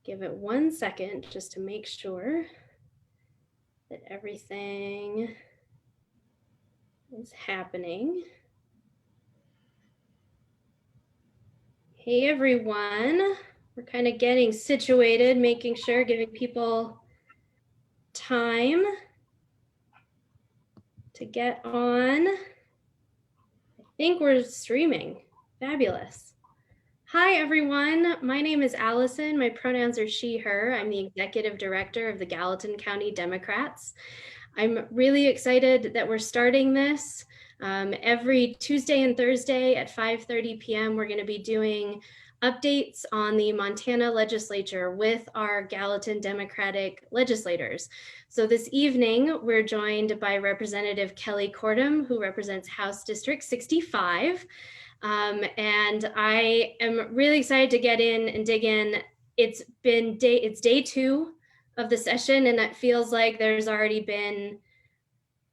Give it 1 second just to make sure that everything is happening. Hey everyone, we're kind of getting situated, making sure, giving people time to get on. I think we're streaming. Fabulous. Hi everyone, my name is Allison. My pronouns are she, her. I'm the executive director of the Gallatin County Democrats. I'm really excited that we're starting this. Every Tuesday and Thursday at 5:30 p.m. we're going to be doing updates on the Montana Legislature with our Gallatin Democratic legislators. So this evening, we're joined by Representative Kelly Kortum, who represents House District 65. And I am really excited to get in and dig in. It's day 2 of the session, and it feels like there's already been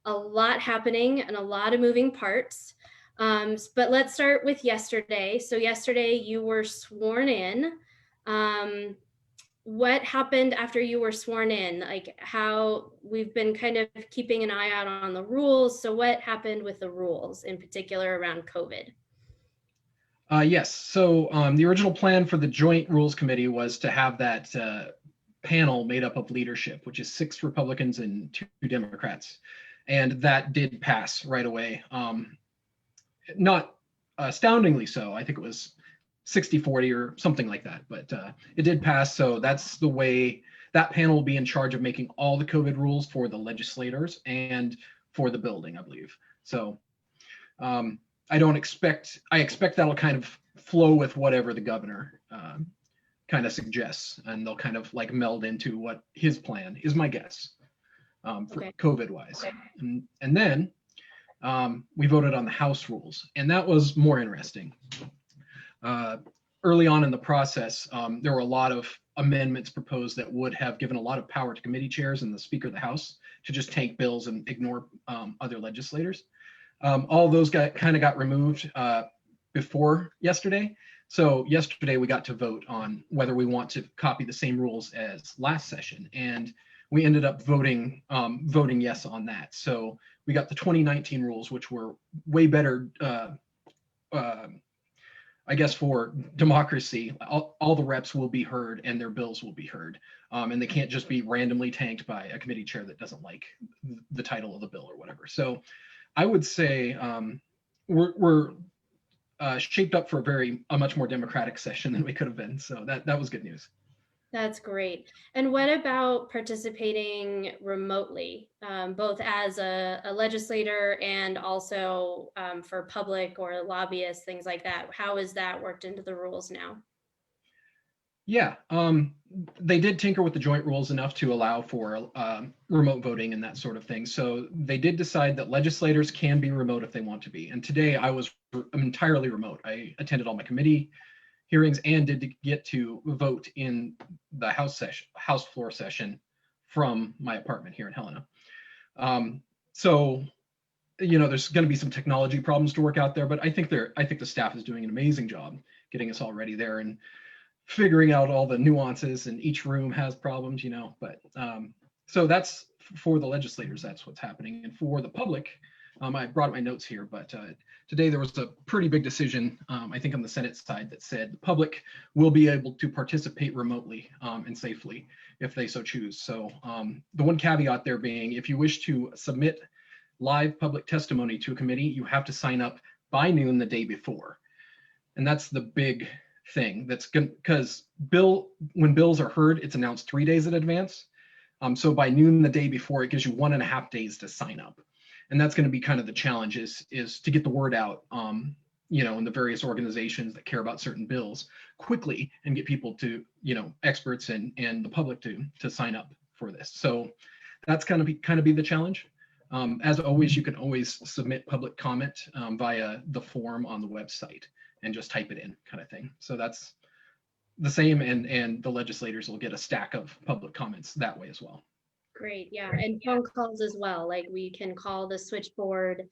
a lot happening and a lot of moving parts. But let's start with yesterday. So yesterday you were sworn in. What happened after you were sworn in? Like, how we've been kind of keeping an eye out on the rules. So what happened with the rules in particular around COVID? Yes, so the original plan for the Joint Rules Committee was to have that panel made up of leadership, which is 6 Republicans and 2 Democrats. And that did pass right away. Not astoundingly so. I think it was 60-40 or something like that, but it did pass. So that's the way that panel will be in charge of making all the COVID rules for the legislators and for the building, I believe. So I expect that'll kind of flow with whatever the governor kind of suggests, and they'll kind of like meld into what his plan is, my guess, for COVID wise. And then we voted on the House rules, and that was more interesting. Early on in the process, there were a lot of amendments proposed that would have given a lot of power to committee chairs and the Speaker of the House to just tank bills and ignore other legislators. All those kind of got removed before yesterday. So yesterday we got to vote on whether we want to copy the same rules as last session, and we ended up voting yes on that. So we got the 2019 rules, which were way better, I guess, for democracy. All the reps will be heard and their bills will be heard, and they can't just be randomly tanked by a committee chair that doesn't like the title of the bill or whatever. So I would say we're shaped up for a much more democratic session than we could have been. So that was good news. That's great. And what about participating remotely, both as a legislator and also for public or lobbyists, things like that? How is that worked into the rules now? Yeah, they did tinker with the joint rules enough to allow for remote voting and that sort of thing. So they did decide that legislators can be remote if they want to be. And today I was entirely remote. I attended all my committee hearings and did get to vote in the House floor session from my apartment here in Helena. So, you know, there's going to be some technology problems to work out there, but I think the staff is doing an amazing job getting us all ready there and figuring out all the nuances, and each room has problems, you know, but so that's for the legislators, that's what's happening. And for the public, I brought up my notes here, but today there was a pretty big decision, I think on the Senate side, that said the public will be able to participate remotely and safely if they so choose. So the one caveat there being, if you wish to submit live public testimony to a committee, you have to sign up by noon the day before. And that's the big thing. That's good, because when bills are heard, it's announced 3 days in advance. So by noon the day before, it gives you 1.5 days to sign up. And that's going to be kind of the challenge is to get the word out, you know, in the various organizations that care about certain bills quickly and get people to, you know, experts and the public to sign up for this. So that's kind of be the challenge. As always, you can always submit public comment via the form on the website and just type it in, kind of thing. So that's the same, and the legislators will get a stack of public comments that way as well. Great, yeah, and phone calls as well. Like, we can call the switchboard,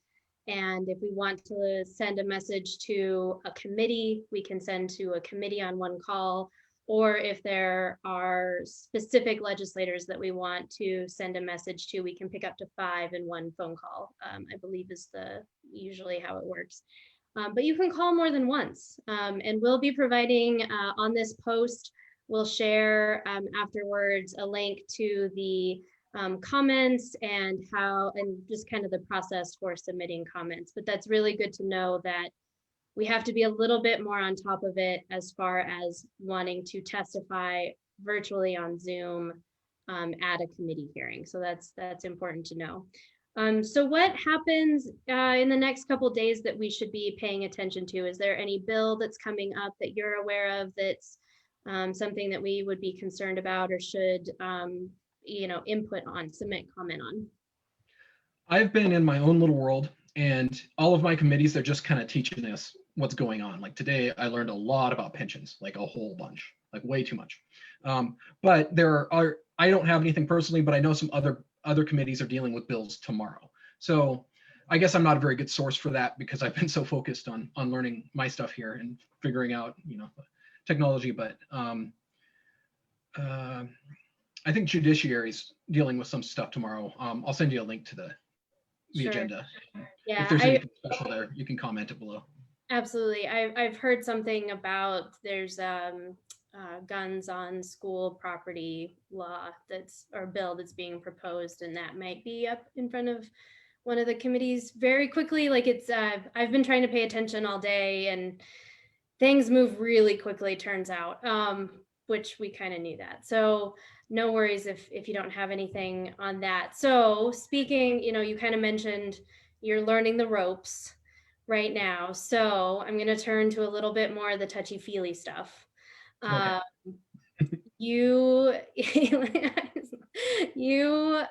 and if we want to send a message to a committee, we can send to a committee on one call, or if there are specific legislators that we want to send a message to, we can pick up to 5 in one phone call, I believe is usually how it works. But you can call more than once. And we'll be providing on this post, we'll share afterwards a link to the comments and just kind of the process for submitting comments. But that's really good to know that we have to be a little bit more on top of it as far as wanting to testify virtually on Zoom at a committee hearing. So that's important to know. So what happens in the next couple of days that we should be paying attention to? Is there any bill that's coming up that you're aware of that's something that we would be concerned about or should input on, submit comment on? I've been in my own little world, and all of my committees, they're just kind of teaching us what's going on. Like today, I learned a lot about pensions, like a whole bunch, like way too much. But I don't have anything personally, but I know some other committees are dealing with bills tomorrow. So I guess I'm not a very good source for that because I've been so focused on learning my stuff here and figuring out, technology. But I think judiciary's dealing with some stuff tomorrow. I'll send you a link to the Sure. agenda. Yeah, if there's anything special there, you can comment it below. Absolutely. I've heard something about there's guns on school property law or bill that's being proposed, and that might be up in front of one of the committees very quickly. Like I've been trying to pay attention all day, and things move really quickly, turns out, which we kind of knew that. So no worries if you don't have anything on that. So speaking, you kind of mentioned you're learning the ropes right now. So I'm going to turn to a little bit more of the touchy-feely stuff. Okay. You you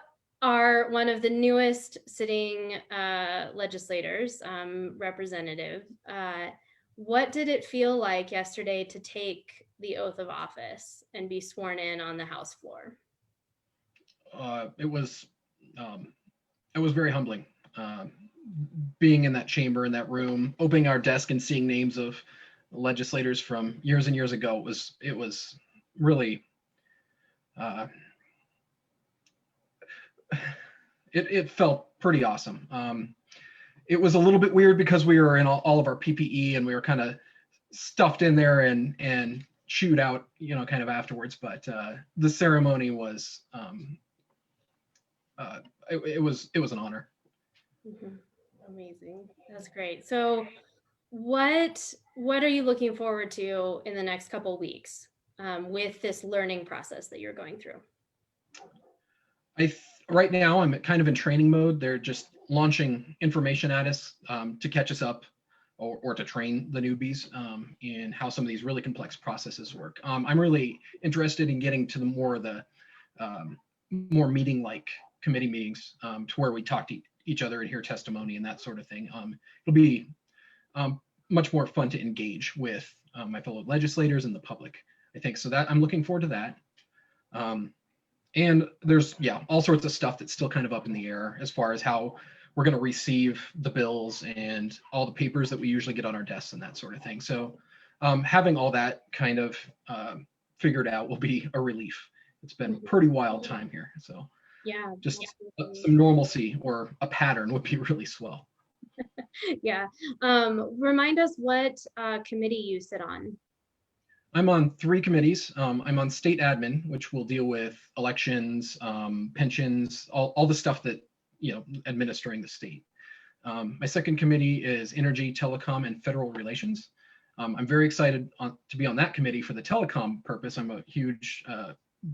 are one of the newest sitting legislators, representative. What did it feel like yesterday to take the oath of office and be sworn in on the House floor? It was very humbling. Being in that chamber, in that room, opening our desk and seeing names of legislators from years and years ago it was really it felt pretty awesome. It was a little bit weird because we were in all of our PPE and we were kind of stuffed in there and chewed out, kind of afterwards. But the ceremony was it was an honor. Mm-hmm. Amazing. That's great. So what are you looking forward to in the next couple of weeks with this learning process that you're going through? Right now I'm kind of in training mode. They're just launching information at us to catch us up or to train the newbies in how some of these really complex processes work. I'm really interested in getting to the more meeting-like committee meetings to where we talk to each other and hear testimony and that sort of thing. It'll be much more fun to engage with my fellow legislators and the public, I think. So that I'm looking forward to that. And there's, all sorts of stuff that's still kind of up in the air as far as how we're going to receive the bills and all the papers that we usually get on our desks and that sort of thing. So having all that kind of figured out will be a relief. It's been a pretty wild time here. So just some normalcy or a pattern would be really swell. Yeah. Remind us what committee you sit on. I'm on 3 committees. I'm on state admin, which will deal with elections, pensions, all the stuff that, administering the state. My second committee is energy, telecom, and federal relations. I'm very excited to be on that committee for the telecom purpose. I'm a huge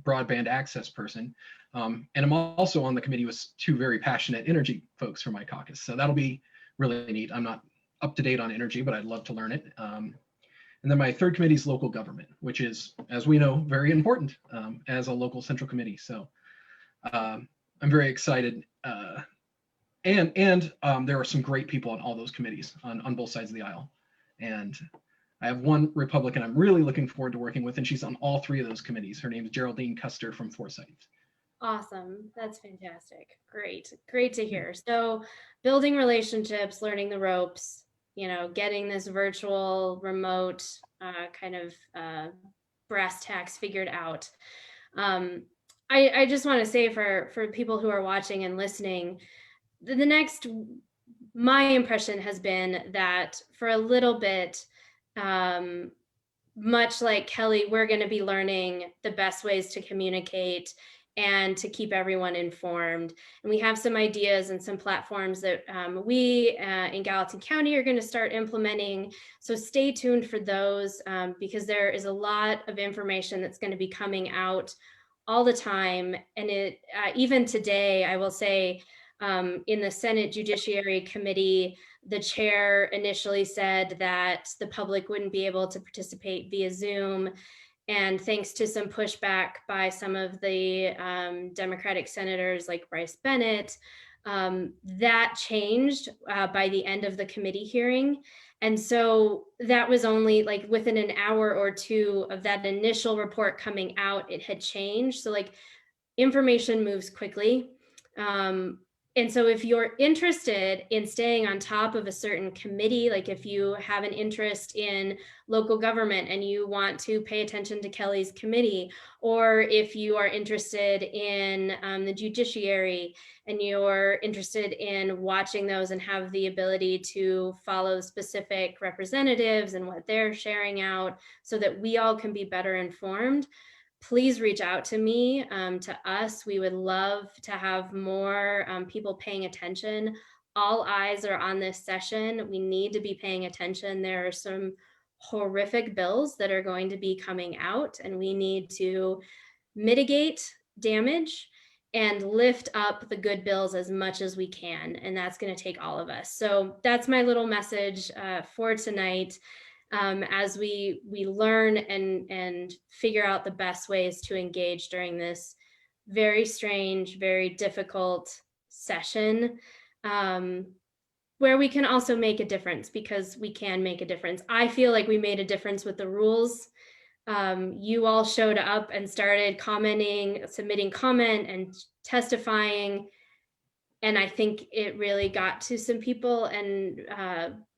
broadband access person. And I'm also on the committee with 2 very passionate energy folks from my caucus. So that'll be really neat. I'm not up to date on energy, but I'd love to learn it. And then my third committee is local government, which is, as we know, very important as a local central committee. So I'm very excited. And there are some great people on all those committees on both sides of the aisle. And I have one Republican I'm really looking forward to working with, and she's on all 3 of those committees. Her name is Geraldine Custer from Forsyth. Awesome. That's fantastic. Great. Great to hear. So building relationships, learning the ropes, getting this virtual remote kind of brass tacks figured out. I just want to say for people who are watching and listening, my impression has been that for a little bit, much like Kelly, we're going to be learning the best ways to communicate and to keep everyone informed. And we have some ideas and some platforms that we in Gallatin County are going to start implementing. So stay tuned for those because there is a lot of information that's going to be coming out all the time. And even today, I will say, in the Senate Judiciary Committee, the chair initially said that the public wouldn't be able to participate via Zoom. And thanks to some pushback by some of the Democratic senators like Bryce Bennett, that changed by the end of the committee hearing. And so that was only like within an hour or two of that initial report coming out, it had changed. So like information moves quickly. And so if you're interested in staying on top of a certain committee, like if you have an interest in local government and you want to pay attention to Kelly's committee, or if you are interested in the judiciary and you're interested in watching those and have the ability to follow specific representatives and what they're sharing out so that we all can be better informed, please reach out to me, to us. We would love to have more people paying attention. All eyes are on this session. We need to be paying attention. There are some horrific bills that are going to be coming out, and we need to mitigate damage and lift up the good bills as much as we can. And that's going to take all of us. So that's my little message for tonight. As we learn and figure out the best ways to engage during this very strange, very difficult session, where we can also make a difference, because we can make a difference. I feel like we made a difference with the rules. You all showed up and started commenting, submitting comment and testifying. And I think it really got to some people, and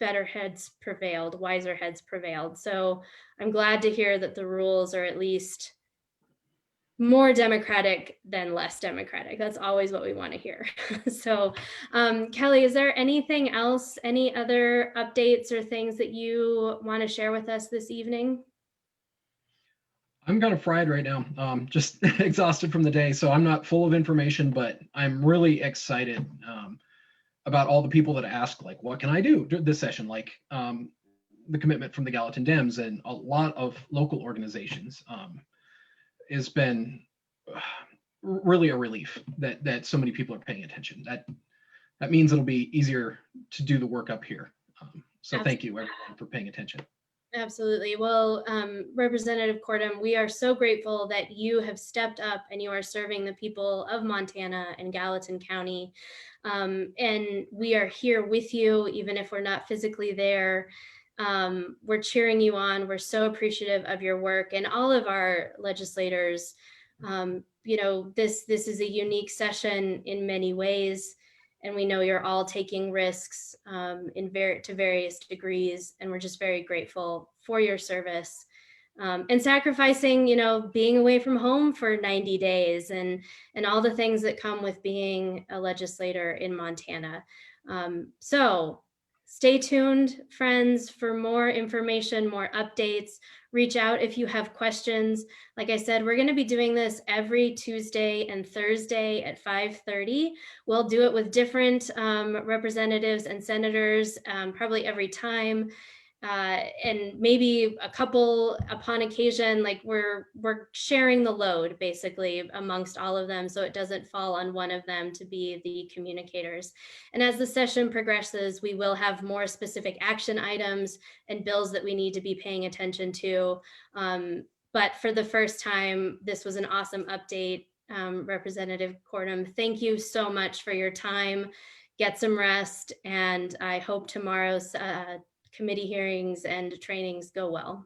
better heads prevailed, wiser heads prevailed. So I'm glad to hear that the rules are at least more democratic than less democratic. That's always what we want to hear. So Kelly, is there anything else, any other updates or things that you want to share with us this evening? I'm kind of fried right now, just exhausted from the day. So I'm not full of information, but I'm really excited about all the people that ask, like, what can I do this session? Like the commitment from the Gallatin Dems and a lot of local organizations has been really a relief that so many people are paying attention. That means it'll be easier to do the work up here. So thank you everyone for paying attention. Absolutely. Well, Representative Kortum, we are so grateful that you have stepped up and you are serving the people of Montana and Gallatin County. And we are here with you, even if we're not physically there. We're cheering you on. We're so appreciative of your work, and all of our legislators. You know, this is a unique session in many ways, and we know you're all taking risks to various degrees, and we're just very grateful for your service and sacrificing, you know, being away from home for 90 days and all the things that come with being a legislator in Montana. So stay tuned, friends, for more information, more updates. Reach out if you have questions. Like I said, we're going to be doing this every Tuesday and Thursday at 5:30. We'll do it with different representatives and senators, probably every time. And maybe a couple upon occasion, like we're sharing the load basically amongst all of them, so it doesn't fall on one of them to be the communicators. And as the session progresses, we will have more specific action items and bills that we need to be paying attention to. But for the first time, this was an awesome update. Representative Kortum, thank you so much for your time. Get some rest, and I hope tomorrow's committee hearings and trainings go well.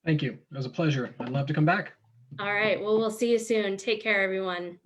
Thank you. It was a pleasure. I'd love to come back. All right. Well, we'll see you soon. Take care, everyone.